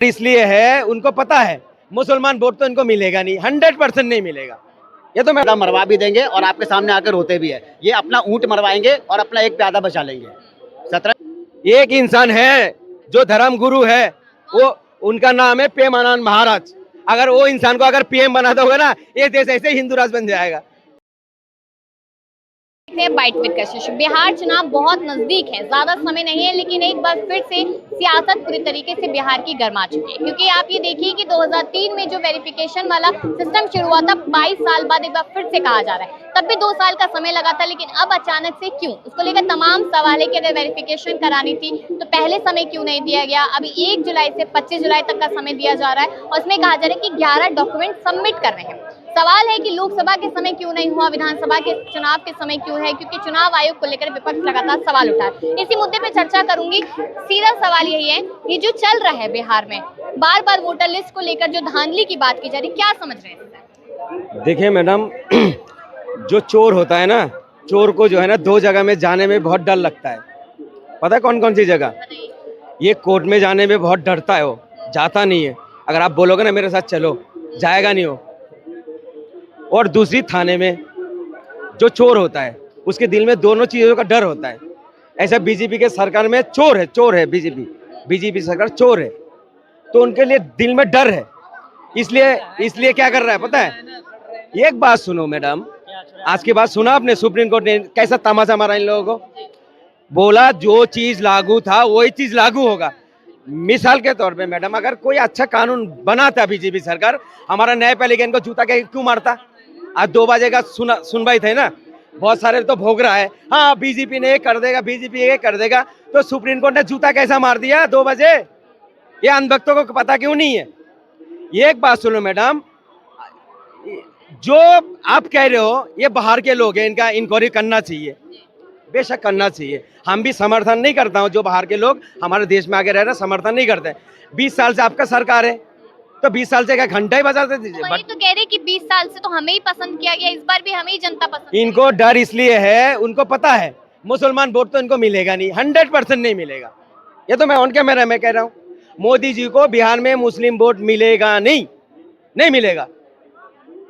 इसलिए है, उनको पता है मुसलमान वोट तो इनको मिलेगा नहीं, 100% नहीं मिलेगा। ये तो मैं मरवा भी देंगे और आपके सामने आकर रोते भी है। ये अपना ऊंट मरवाएंगे और अपना एक प्यादा बचा लेंगे। 17 एक इंसान है जो धर्म गुरु है, वो उनका नाम है प्रेमानंद महाराज। अगर वो इंसान को अगर पीएम बना दोगे ना, ये देश ऐसे हिंदू राज बन जाएगा। बाइट विद कशिश। बिहार चुनाव बहुत नजदीक है, ज्यादा समय नहीं है, लेकिन एक बार फिर से सियासत पूरी तरीके से बिहार की गर्मा चुकी है। क्योंकि आप ये देखिए कि 2003 में जो वेरिफिकेशन वाला सिस्टम शुरू हुआ था, 22 साल बाद एक बार फिर से कहा जा रहा है। तब भी 2 साल का समय लगा था, लेकिन अब अचानक से क्यों, उसको लेकर तमाम सवाल है कि अगर वेरिफिकेशन करानी थी तो पहले समय क्यों नहीं दिया गया। अभी 1 जुलाई से 25 जुलाई तक का समय दिया जा रहा है और इसमें कहा जा रहा है कि 11 डॉक्यूमेंट सबमिट कर रहे हैं। सवाल है कि लोकसभा के समय क्यों नहीं हुआ, विधानसभा के चुनाव के समय क्यों है, क्योंकि चुनाव आयोग को लेकर विपक्ष लगातार सवाल उठा है। इसी मुद्दे पे चर्चा करूंगी। सीधा सवाल यही है, ये जो चल रहा है बिहार में, बार बार वोटर लिस्ट को लेकर जो धांधली की बात की जा रही, क्या समझ रहे हैं? देखिए मैडम, जो चोर होता है ना, चोर को जो है ना 2 जगह में जाने में बहुत डर लगता है। पता है कौन कौन सी जगह? ये कोर्ट में जाने में बहुत डरता है, वो जाता नहीं है। अगर आप बोलोगे ना मेरे साथ चलो, जाएगा नहीं वो। और दूसरी, थाने में जो चोर होता है उसके दिल में दोनों चीज़ों का डर होता है। ऐसा बीजेपी के सरकार में चोर है बीजेपी सरकार चोर है, तो उनके लिए दिल में डर है। इसलिए क्या कर रहा है पता है? एक बात सुनो मैडम, आज की बात सुना आपने? सुप्रीम कोर्ट ने कैसा तमाचा मारा इन लोगों को। बोला जो चीज लागू था वही चीज लागू होगा। मिसाल के तौर पे मैडम, अगर कोई अच्छा कानून बनाता बीजेपी सरकार, हमारा न्यायपालिका इनको जूता के क्यों मारता? आज 2 बजे का सुनवाई थे ना, बहुत सारे तो भोग रहा है, हाँ बीजेपी ने ये कर देगा, बीजेपी ये कर देगा, तो सुप्रीम कोर्ट ने जूता कैसा मार दिया 2 बजे? ये अनभक्तों को पता क्यों नहीं है? ये एक बात सुनो मैडम, जो आप कह रहे हो ये बाहर के लोग हैं, इनका इंक्वायरी करना चाहिए, बेशक करना चाहिए। हम भी समर्थन नहीं करता हूँ, जो बाहर के लोग हमारे देश में आगे रह रहे हैं समर्थन नहीं करते। 20 साल से आपका सरकार है, तो 20 साल से क्या घंटा ही बजाते थे? वही तो कह रहे कि 20 साल से तो हमें ही पसंद किया गया, इस बार भी हमें ही जनता पसंद। इनको डर इसलिए है, उनको पता है मुसलमान वोट तो इनको मिलेगा नहीं, 100% नहीं मिलेगा। ये तो मैं ऑन कैमरा में कह रहा हूँ, मोदी जी को बिहार में मुस्लिम वोट मिलेगा नहीं, नहीं मिलेगा।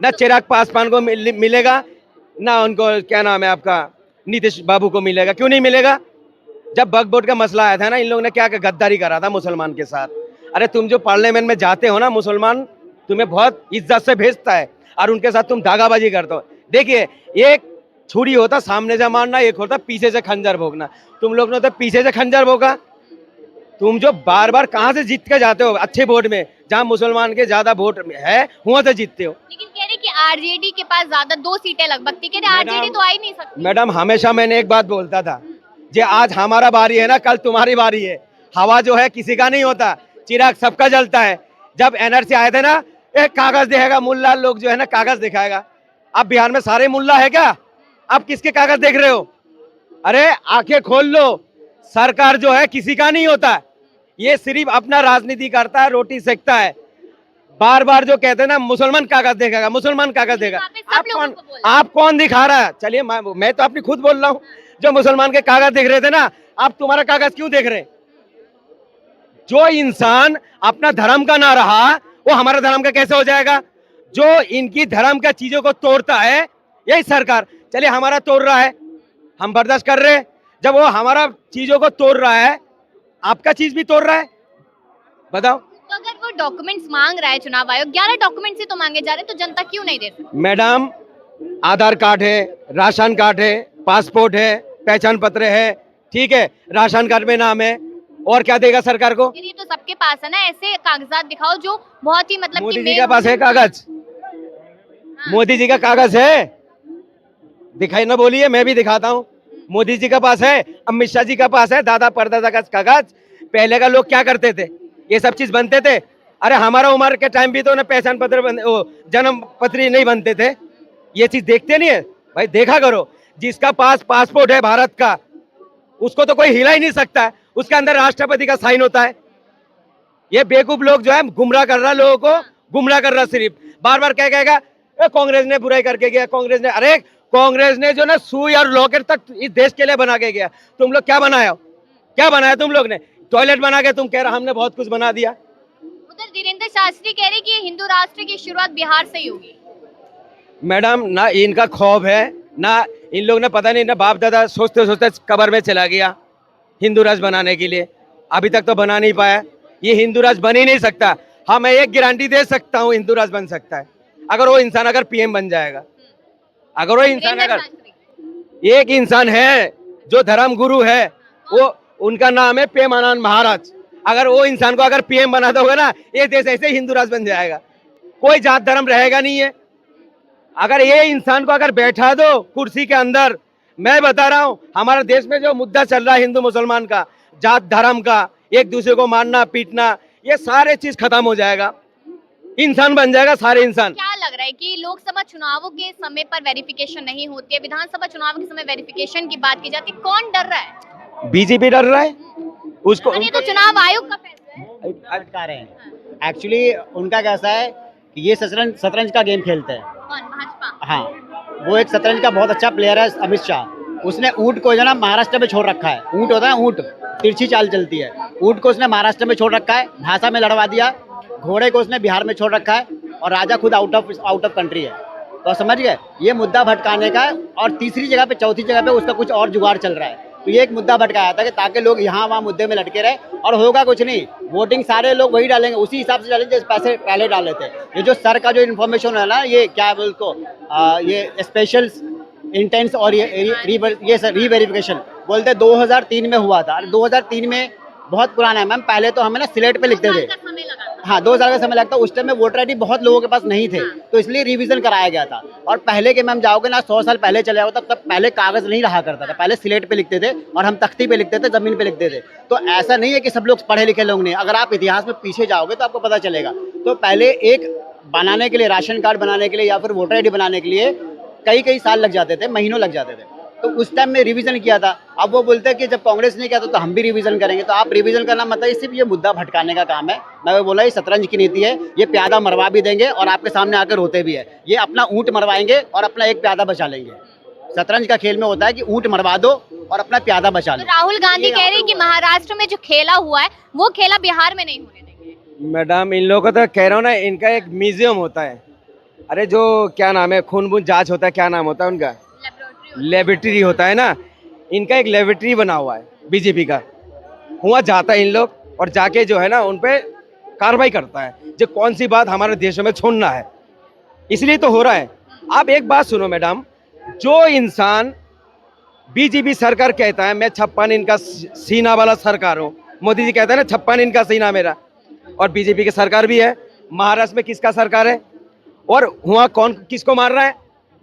ना चिराग पासवान को मिलेगा, ना उनको क्या नाम है आपका नीतीश बाबू को मिलेगा। क्यों नहीं मिलेगा? जब वक्फ बोर्ड का मसला आया था ना, इन लोगों ने क्या गद्दारी करा था मुसलमान के साथ। अरे तुम जो पार्लियामेंट में जाते हो ना, मुसलमान तुम्हें बहुत इज्जत से भेजता है और उनके साथ तुम दागाबाजी करते हो। देखिए, एक छुरी होता सामने से मारना, एक होता पीछे से खंजर भोगना। तुम लोग ने तो पीछे से खंजर भोगा। तुम जो बार बार कहाँ से जीत के जाते हो अच्छे वोट में, जहाँ मुसलमान के ज्यादा वोट है वहां से जीतते हो। लेकिन कह रहे कि आरजेडी के पास ज्यादा 2 सीटें लगभग थी, कह रहे आरजेडी तो आ ही नहीं सकती। मैडम, हमेशा मैंने एक बात बोलता था, जे आज हमारा बारी है ना, कल तुम्हारी बारी है। हवा जो है किसी का नहीं होता, चिराग सबका जलता है। जब एनआरसी आए थे ना, एक कागज दिखाएगा मुल्ला लोग जो है ना, कागज दिखाएगा। अब बिहार में सारे मुल्ला है क्या? अब किसके कागज देख रहे हो? अरे आंखें खोल लो, सरकार जो है किसी का नहीं होता, ये सिर्फ अपना राजनीति करता है, रोटी सेकता है। बार बार जो कहते हैं ना मुसलमान कागज देखेगा, मुसलमान कागज देगा। आप कौन दिखा रहा है? चलिए मैं तो अपनी खुद बोल रहा हूँ, जो मुसलमान के कागज देख रहे थे ना, आप तुम्हारा कागज क्यों देख रहे हैं? जो इंसान अपना धर्म का ना रहा, वो हमारा धर्म का कैसे हो जाएगा? जो इनकी धर्म का चीजों को तोड़ता है यही सरकार। चलिए हमारा तोड़ रहा है, हम बर्दाश्त कर रहे हैं। जब वो हमारा चीजों को तोड़ रहा है, आपका चीज भी तोड़ रहा है, बताओ। तो अगर वो डॉक्यूमेंट्स मांग रहा है चुनाव आयोग, 11 डॉक्यूमेंट्स ही तो मांगे जा रहे हैं, तो जनता क्यों नहीं दे सकती? मैडम, आधार कार्ड है, राशन कार्ड है, पासपोर्ट है, पहचान पत्र है, ठीक है, राशन कार्ड में नाम है, और क्या देगा सरकार को? ये तो सबके पास है ना, ऐसे कागजात दिखाओ जो बहुत ही मतलब मोदी जी के पास है कागज? मोदी जी का कागज है? दिखाई ना बोलिए, मैं भी दिखाता हूँ। मोदी जी का पास है, अमित शाह जी का पास है, दादा परदादा का कागज। पहले का लोग क्या करते थे? ये सब चीज बनते थे। अरे हमारा उम्र के टाइम भी तो ना पहचान पत्र जन्म पत्री नहीं बनते थे। ये चीज देखते नहीं है भाई, देखा करो। जिसका पास पासपोर्ट है भारत का, उसको तो कोई हिला ही नहीं सकता है, उसके अंदर राष्ट्रपति का साइन होता है। ये बेवकूफ लोग जो है गुमराह कर रहा, लोगों को गुमराह कर रहा। सिर्फ बार बार क्या कहेगा, कांग्रेस ने बुराई करके गया, कांग्रेस ने। अरे कांग्रेस ने जो ना सुई और लॉकेट तक इस देश के लिए बना के गया। तुम लोग क्या बनाया? क्या बनाया तुम लोग ने? टॉयलेट बना के तुम कह रहा हमने बहुत कुछ बना दिया। डॉक्टर धीरेन्द्र शास्त्री कह रहे कि ये हिंदू राष्ट्र की शुरुआत बिहार से ही होगी। मैडम ना इनका खौफ है, ना इन लोग ने पता नहीं, ना बाप दादा सोचते सोचते कब्र में चला गया हिंदू राष्ट्र बनाने के लिए, अभी तक तो बना नहीं पाया। ये हिंदू राष्ट्र बन ही नहीं सकता। हाँ, मैं एक गारंटी दे सकता हूँ, हिंदू राष्ट्र बन सकता है अगर वो इंसान अगर पीएम बन जाएगा। अगर वो इंसान धीरेन्द्र अगर शास्त्री। एक इंसान है जो धर्म गुरु है, वो उनका नाम है प्रेमानंद महाराज। अगर वो इंसान को अगर पीएम बना दोगे ना, ये देश ऐसे हिंदू राष्ट्र बन जाएगा, कोई जात धर्म रहेगा नहीं है। अगर ये इंसान को अगर बैठा दो कुर्सी के अंदर, मैं बता रहा हूँ हमारे देश में जो मुद्दा चल रहा है हिंदू मुसलमान का, जात धर्म का, एक दूसरे को मारना पीटना, ये सारे चीज खत्म हो जाएगा, इंसान बन जाएगा सारे इंसान। क्या लग रहा है कि लोकसभा चुनावों के समय पर वेरिफिकेशन नहीं होती है, विधानसभा चुनाव के समय वेरिफिकेशन की बात की जाती है, कौन डर रहा है? बीजेपी डर रहा है उसको। ये तो चुनाव आयोग का फैसला है। भटका रहे हैं। एक्चुअली उनका कैसा है कि ये शतरंज का गेम खेलते हैं। कौन? भाजपा। हाँ, वो एक शतरंज का बहुत अच्छा प्लेयर है अमित शाह। उसने ऊंट को जो ना महाराष्ट्र में छोड़ रखा है। ऊंट होता है, ऊंट तिरछी चाल चलती है। ऊंट को उसने महाराष्ट्र में छोड़ रखा है, भाषा में लड़वा दिया। घोड़े को उसने बिहार में छोड़ रखा है और राजा खुद आउट ऑफ कंट्री है। तो समझ गए, ये मुद्दा भटकाने का है। और तीसरी जगह पे, चौथी जगह पे उसका कुछ और जुगाड़ चल रहा है। तो ये एक मुद्दा भटकाया था कि ताकि लोग यहाँ वहाँ मुद्दे में लटके रहे, और होगा कुछ नहीं। वोटिंग सारे लोग वही डालेंगे, उसी हिसाब से डालेंगे जैसे पैसे पहले डाले थे। ये जो सर का जो इन्फॉर्मेशन है ना, ये क्या बोल को ये स्पेशल इंटेंस और ये रीवेरिफिकेशन बोलते 2003 में हुआ था। 2003 में बहुत पुराना है मैम। पहले तो हमें ना स्लेट पे लिखते थे। समय लगा था। हाँ, 2 साल का समय लगता। उस टाइम में वोटर आईडी बहुत लोगों के पास नहीं थे, तो इसलिए रिवीजन कराया गया था। और पहले के मैम जाओगे ना, 100 साल पहले चले जाओ, तब पहले कागज नहीं रहा करता था। पहले स्लेट पे लिखते थे और हम तख्ती पे लिखते थे, जमीन पे लिखते थे। तो ऐसा नहीं है कि सब लोग पढ़े लिखे लोग नहीं। अगर आप इतिहास में पीछे जाओगे तो आपको पता चलेगा। तो पहले एक बनाने के लिए, राशन कार्ड बनाने के लिए या फिर वोटर आईडी बनाने के लिए कई साल लग जाते थे, महीनों लग जाते थे। तो उस टाइम में रिवीजन किया था। अब वो बोलते हैं कि जब कांग्रेस ने किया था तो हम भी रिवीजन करेंगे। तो आप रिवीजन करना मतलब सिर्फ ये मुद्दा भटकाने का काम है। मैं वो बोला, ये शतरंज की नीति है। ये प्यादा मरवा भी देंगे और आपके सामने आकर रोते भी है। ये अपना ऊंट मरवाएंगे और अपना एक प्यादा बचा लेंगे। शतरंज का खेल में होता है कि ऊंट मरवा दो और अपना प्यादा बचा लो। तो राहुल गांधी कह रहे हैं कि महाराष्ट्र में जो खेला हुआ है वो खेला बिहार में नहीं होने देंगे। मैडम, इन लोगों को तो कह रहा हूँ ना, इनका एक म्यूजियम होता है। अरे जो क्या नाम है, खून बून जांच होता है, क्या नाम होता है उनका, लेबोरेटरी होता है ना, इनका एक लेबोरेटरी बना हुआ है बीजेपी का। वहाँ जाता है इन लोग और जाके जो है ना उन पे कार्रवाई करता है, जो कौन सी बात हमारे देशों में छोड़ना है। इसलिए तो हो रहा है। आप एक बात सुनो मैडम, जो इंसान बीजेपी सरकार कहता है मैं 56 इंच का सीना वाला सरकार हूँ, मोदी जी कहते हैं ना 56 इंच का सीना मेरा, और बीजेपी की सरकार भी है। महाराष्ट्र में किसका सरकार है और वहाँ कौन किसको मार रहा है?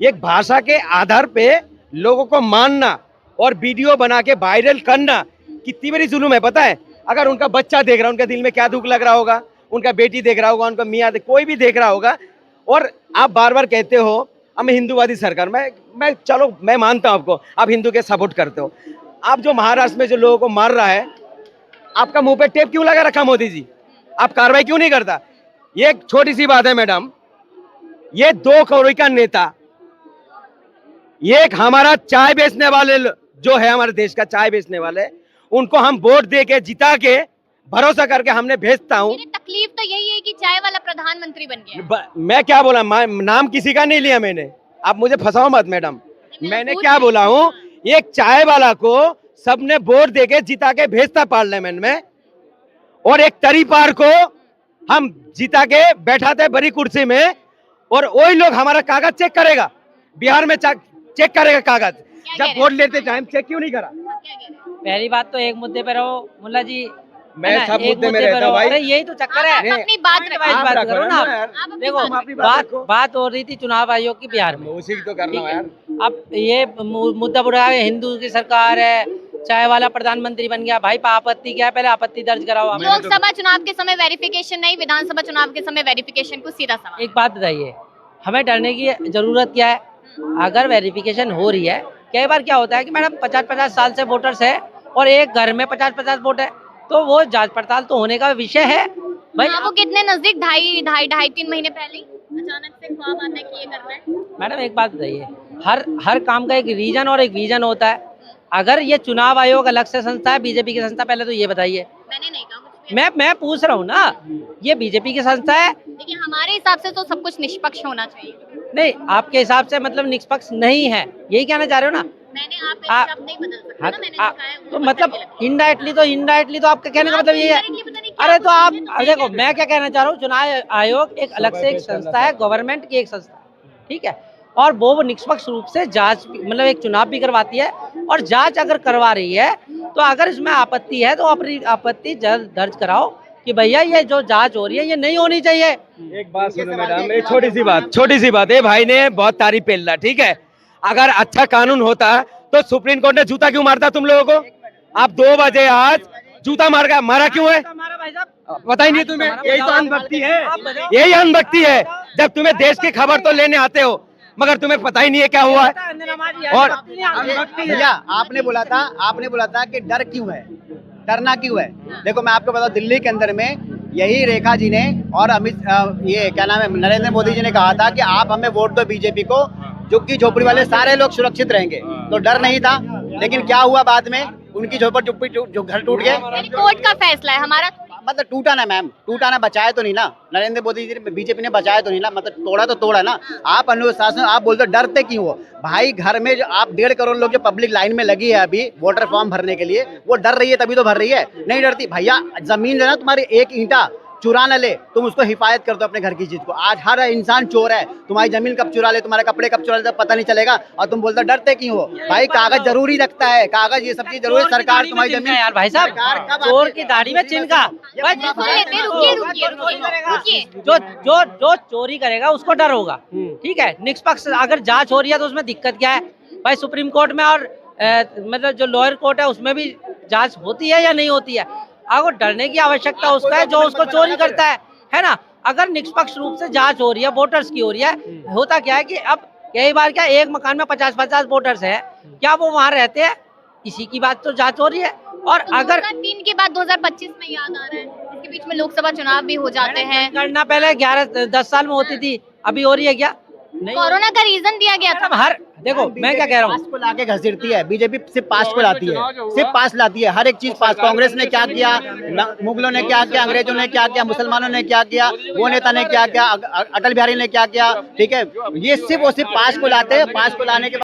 एक भाषा के आधार पे लोगों को मानना और वीडियो बना के वायरल करना कितनी बड़ी जुल्म है, पता है? अगर उनका बच्चा देख रहा है, उनके दिल में क्या दुख लग रहा होगा, उनका बेटी देख रहा होगा, उनका मियाँ कोई भी देख रहा होगा। और आप बार बार कहते हो हमें हिंदूवादी सरकार, मैं चलो मैं मानता हूँ आपको, आप हिंदू के सपोर्ट करते हो। आप जो महाराष्ट्र में जो लोगों को मार रहा है, आपका मुंह पे टेप क्यों लगा रखा मोदी जी? आप कार्रवाई क्यों नहीं करता? ये एक छोटी सी बात है मैडम, ये 2 करोड़ का नेता, ये एक हमारा चाय बेचने वाले जो है, हमारे देश का चाय बेचने वाले, उनको हम वोट दे के जिता के भरोसा करके हमने भेजता हूँ। तकलीफ तो यही है कि चाय वाला प्रधानमंत्री बन गया। मैं क्या बोला, नाम किसी का नहीं लिया मैंने, आप मुझे फंसाओ मत मैडम। मैंने क्या बोला हूँ, एक चाय वाला को सबने वोट दे के जिता के भेजता पार्लियामेंट में, और एक तरीपार को हम जिता के बैठाते बड़ी कुर्सी में, और वही लोग हमारा कागज चेक करेगा। बिहार में चेक करेगा कागज, जब वोट लेते टाइम चेक क्यों नहीं करा? पहली बात तो एक मुद्दे पे रहो मुल्ला जी, मैं सब मुद्दे में रहता हूँ भाई। अरे यही तो चक्कर है। अपनी बात करो ना। देखो बात हो रही थी चुनाव आयोग की बिहार में, उसी तो करना है यार। अब ये मुद्दा उठा है, हिंदू की सरकार है, चाय वाला प्रधानमंत्री बन गया। भाई आपत्ति क्या है, पहले आपत्ति दर्ज कराओ। लोकसभा चुनाव के समय वेरिफिकेशन नहीं, विधानसभा चुनाव के समय वेरिफिकेशन को सीधा सवाल। एक बात बताइए, हमें डरने की जरूरत क्या है? अगर वेरिफिकेशन हो रही है, कई बार क्या होता है कि मैडम 50-50 साल से वोटर्स है और एक घर में 50-50 वोट है, तो वो जांच पड़ताल तो होने का विषय है भाई। वो कितने नजदीक, ढाई 3 महीने पहले अचानक से ख्वाब आता है कि ये करना है। मैडम एक बात बताइए, हर काम का एक रीजन और एक विजन होता है। अगर ये चुनाव आयोग अलग से संस्था है, बीजेपी की संस्था, पहले तो ये बताइए। मैंने नहीं कहा कुछ मैं पूछ रहा हूँ ना, ये बीजेपी की संस्था है। लेकिन हमारे हिसाब से तो सब कुछ निष्पक्ष होना चाहिए। नहीं, आपके हिसाब से मतलब निष्पक्ष नहीं है, यही कहना चाह रहे हो ना? मैंने आप- आप नहीं बदल सकते हाँ, ना, मैंने आ- जो कहा है तो वो मतलब बताने लगे। इनडायरेक्टली तो आपका कहने का मतलब ये है। Indirectly पता नहीं क्या अरे तो आप बोल रहे अब हैं, देखो, मैं क्या कहना चाह रहा हूँ, चुनाव आयोग एक अलग से एक संस्था है, गवर्नमेंट की एक संस्था, ठीक है, और वो निष्पक्ष रूप से जांच मतलब एक चुनाव भी करवाती है, और जांच अगर करवा रही है तो अगर इसमें आपत्ति है तो अपनी आपत्ति दर्ज कराओ कि भैया ये जो जांच हो रही है ये नहीं होनी चाहिए। एक बात सुनो मैडम, एक छोटी सी बात है, भाई ने बहुत तारीफ पेल ठीक है। अगर अच्छा कानून होता तो सुप्रीम कोर्ट ने जूता क्यों मारता तुम लोगों को? आप 2 बजे आज जूता मारा क्यों है? पता ही नहीं तुम्हें? यही तो अंधभक्ति है, यही अंधभक्ति है। जब तुम्हें देश की खबर तो लेने आते हो मगर तुम्हें पता ही नहीं है क्या हुआ है। और भैया आपने बोला था कि डर क्यों है, डरना क्यों है? देखो मैं आपको बताऊं, दिल्ली के अंदर में यही रेखा जी ने और ये क्या नाम है, नरेंद्र मोदी जी ने कहा था कि आप हमें वोट दो बीजेपी को, झुग्गी झोपड़ी वाले सारे लोग सुरक्षित रहेंगे। तो डर नहीं था, लेकिन क्या हुआ बाद में, उनकी झोपड़ी जो घर टूट गए। यानी कोर्ट का फैसला है हमारा। मतलब टूटा ना मैम, टूटा ना, बचाया तो नहीं ना नरेंद्र मोदी जी ने, बीजेपी ने बचाया तो नहीं ना, मतलब तोड़ा तो तोड़ा ना। आप अनुशासन, आप बोलते हो डरते क्यों हो भाई? घर में जो आप 1.5 करोड़ लोग जो पब्लिक लाइन में लगी है अभी वोटर फॉर्म भरने के लिए, वो डर रही है तभी तो भर रही है, नहीं डरती। भैया जमीन जो है ना तुम्हारी, एक ईंटा चुरा न ले, तुम उसको हिफायत कर दो अपने घर की चीज को। आज हर इंसान चोर है, तुम्हारी जमीन कब चुरा ले, तुम्हारे कपड़े कब चुरा ले, पता नहीं चलेगा, और तुम बोलते हो डरते क्यों हो भाई? कागज जरूरी लगता है, कागज ये सब चीज जरूरी है। सरकार तुम्हारी जमीन यार भाई साहब, सरकार कब चोर आती की है? दाढ़ी में चिनका। रुकिए। जो चोरी करेगा उसको डर होगा, ठीक है। निष्पक्ष अगर जांच हो रही है तो उसमें दिक्कत क्या है भाई? सुप्रीम कोर्ट में और मतलब जो लोअर कोर्ट है उसमें भी जांच होती है या नहीं होती है? अगर डरने की आवश्यकता उसका है जो उसको चोरी करता है ना। अगर निष्पक्ष रूप से जांच हो रही है, वोटर्स की हो रही है, होता क्या है कि अब कई बार क्या एक मकान में 50-50 वोटर्स है, क्या वो वहाँ रहते हैं? इसी की बात तो जांच हो रही है। और तो अगर 2003 के बाद 2025 में याद आ रहा है, इसके बीच में लोकसभा चुनाव भी हो जाते हैं। करना पहले 11-10 साल में होती थी, अभी हो रही है क्या? नहीं। कोरोना का रीजन दिया गया था। हर देखो मैं क्या कह रहा हूँ, पास को लाके घसीटती है बीजेपी, सिर्फ पास को लाती है, सिर्फ पास लाती है, हर एक चीज पास। कांग्रेस ने क्या किया, मुगलों ने क्या किया, अंग्रेजों ने क्या किया, मुसलमानों ने क्या किया, वो नेता ने क्या किया, अटल बिहारी ने क्या किया, ठीक है। ये सिर्फ और सिर्फ पास को लाते हैं, पास को लाने के